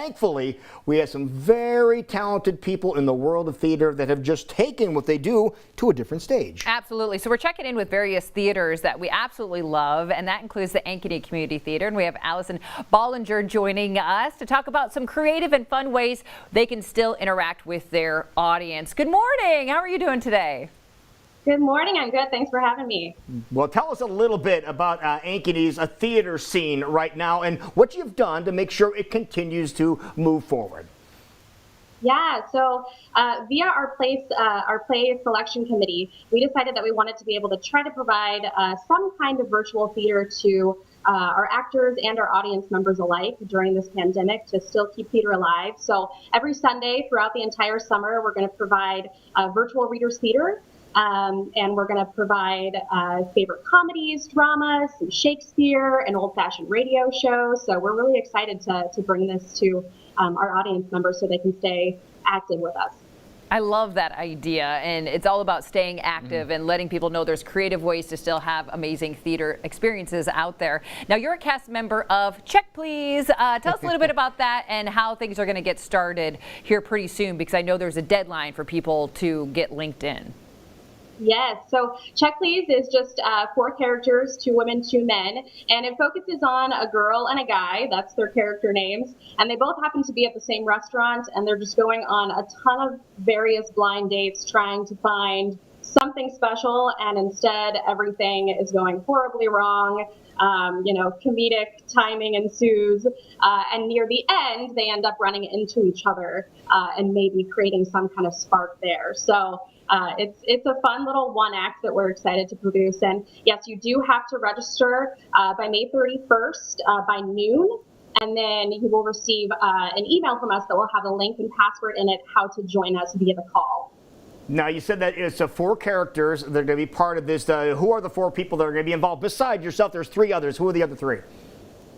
Thankfully, we have some very talented people in the world of theater that have just taken what they do to a different stage. Absolutely. So we're checking in with various theaters that we absolutely love, and that includes the Ankeny Community Theatre. And we have Allison Bollinger joining us to talk about some creative and fun ways they can still interact with their audience. Good morning. How are you doing today? Good morning. I'm good. Thanks for having me. Well, tell us a little bit about Ankeny's theater scene right now and what you've done to make sure it continues to move forward. Yeah, so via our play selection committee, we decided that we wanted to be able to try to provide some kind of virtual theater to our actors and our audience members alike during this pandemic to still keep theater alive. So every Sunday throughout the entire summer, we're going to provide virtual readers theater. And we're going to provide favorite comedies, dramas, some Shakespeare, an old-fashioned radio show. So we're really excited to bring this to our audience members so they can stay active with us. I love that idea, and it's all about staying active and letting people know there's creative ways to still have amazing theater experiences out there. Now, you're a cast member of Check Please. Tell us a little bit about that and how things are going to get started here pretty soon, because I know there's a deadline for people to get linked in. Yes, so Check Please is just 4 characters, 2 women, 2 men, and it focuses on a girl and a guy. That's their character names, and they both happen to be at the same restaurant, and they're just going on a ton of various blind dates trying to find something special, and instead everything is going horribly wrong. Comedic timing ensues, and near the end they end up running into each other and maybe creating some kind of spark there. So it's a fun little one act that we're excited to produce. And yes, you do have to register by May 31st by noon. And then you will receive an email from us that will have a link and password in it, how to join us via the call. Now, you said that it's 4 characters that are going to be part of this. Who are the 4 people that are going to be involved? Besides yourself, there's 3 others. Who are the other 3?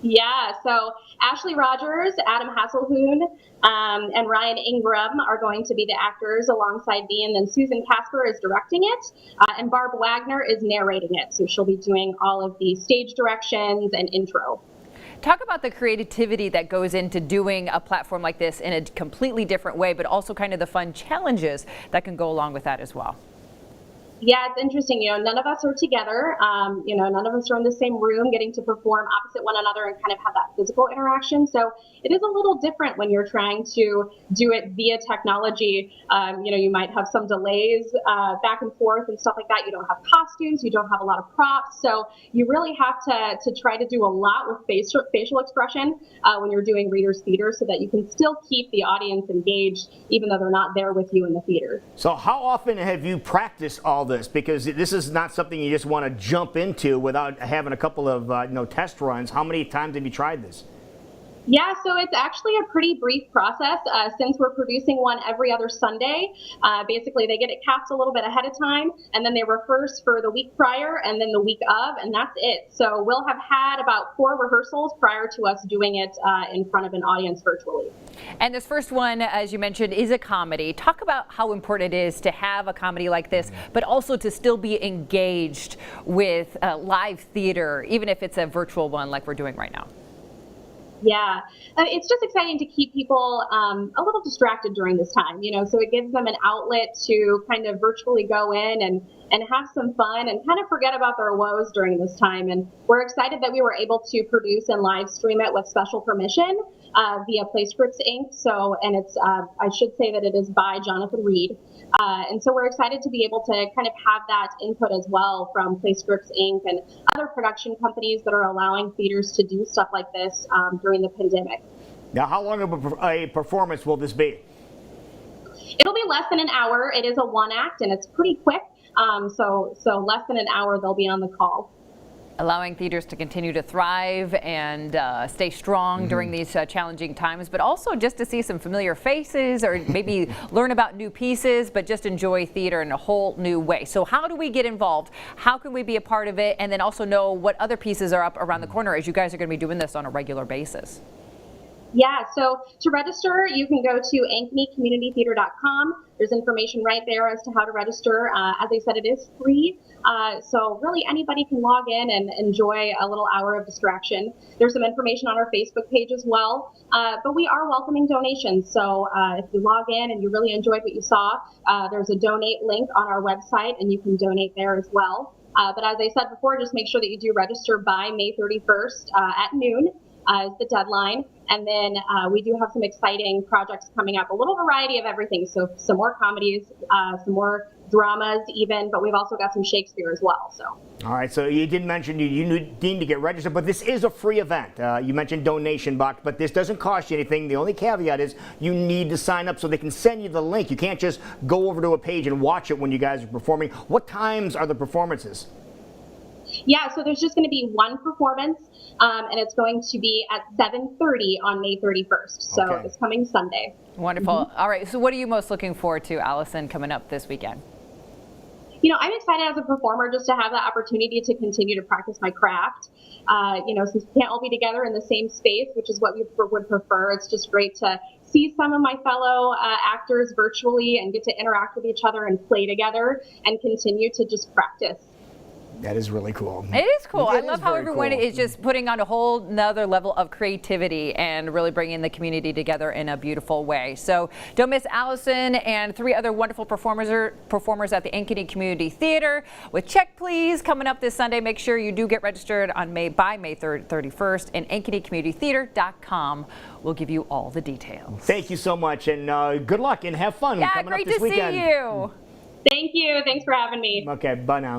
Yeah, so Ashley Rogers, Adam Hasselhoon, and Ryan Ingram are going to be the actors alongside me, and then Susan Casper is directing it, and Barb Wagner is narrating it. So she'll be doing all of the stage directions and intro. Talk about the creativity that goes into doing a platform like this in a completely different way, but also kind of the fun challenges that can go along with that as well. Yeah, it's interesting. None of us are together. None of us are in the same room getting to perform opposite one another and kind of have that physical interaction. So it is a little different when you're trying to do it via technology. You might have some delays back and forth and stuff like that. You don't have costumes. You don't have a lot of props. So you really have to try to do a lot with facial expression when you're doing readers theater so that you can still keep the audience engaged even though they're not there with you in the theater. So how often have you practiced all this? Because this is not something you just want to jump into without having a couple of test runs. How many times have you tried this? Yeah, so it's actually a pretty brief process since we're producing one every other Sunday. Basically, they get it cast a little bit ahead of time, and then they rehearse for the week prior and then the week of, and that's it. So we'll have had about 4 rehearsals prior to us doing it in front of an audience virtually. And this first one, as you mentioned, is a comedy. Talk about how important it is to have a comedy like this, but also to still be engaged with live theater, even if it's a virtual one like we're doing right now. Yeah, it's just exciting to keep people a little distracted during this time, so it gives them an outlet to kind of virtually go in and have some fun and kind of forget about their woes during this time. And we're excited that we were able to produce and live stream it with special permission via PlayScripts Inc. So, and it's, I should say that it is by Jonathan Reed. And so we're excited to be able to kind of have that input as well from PlayScripts Inc. and other production companies that are allowing theaters to do stuff like this during the pandemic. Now, how long of a performance will this be? It'll be less than an hour. It is a one act and it's pretty quick. So less than an hour they'll be on the call. Allowing theaters to continue to thrive and stay strong during these challenging times, but also just to see some familiar faces or maybe learn about new pieces, but just enjoy theater in a whole new way. So how do we get involved? How can we be a part of it? And then also know what other pieces are up around the corner as you guys are going to be doing this on a regular basis? Yeah, so to register, you can go to ankenycommunitytheatre.com. There's information right there as to how to register. As I said, it is free. So really anybody can log in and enjoy a little hour of distraction. There's some information on our Facebook page as well. But we are welcoming donations. So if you log in and you really enjoyed what you saw, there's a donate link on our website and you can donate there as well. But as I said before, just make sure that you do register by May 31st at noon. Is the deadline. And then we do have some exciting projects coming up, a little variety of everything. So some more comedies, some more dramas even, but we've also got some Shakespeare as well. So. All right, so you did mention you need to get registered, but this is a free event. You mentioned donation box, but this doesn't cost you anything. The only caveat is you need to sign up so they can send you the link. You can't just go over to a page and watch it when you guys are performing. What times are the performances? Yeah, so there's just going to be one performance, and it's going to be at 7:30 on May 31st. So Okay. It's coming Sunday. Wonderful. Mm-hmm. All right. So what are you most looking forward to, Allison, coming up this weekend? I'm excited as a performer just to have the opportunity to continue to practice my craft. Since we can't all be together in the same space, which is what we would prefer, it's just great to see some of my fellow actors virtually and get to interact with each other and play together and continue to just practice. That is really cool. It is cool. I It love is how very everyone cool. is just putting on a whole nother level of creativity and really bringing the community together in a beautiful way. So don't miss Allison and 3 other wonderful performers at the Ankeny Community Theatre with Check Please coming up this Sunday. Make sure you do get registered on by May 31st, and ankenycommunitytheatre.com will give you all the details. Thank you so much, and good luck and have fun Yeah, coming great up this to weekend. see you. Thank you. Thanks for having me. Okay, bye now.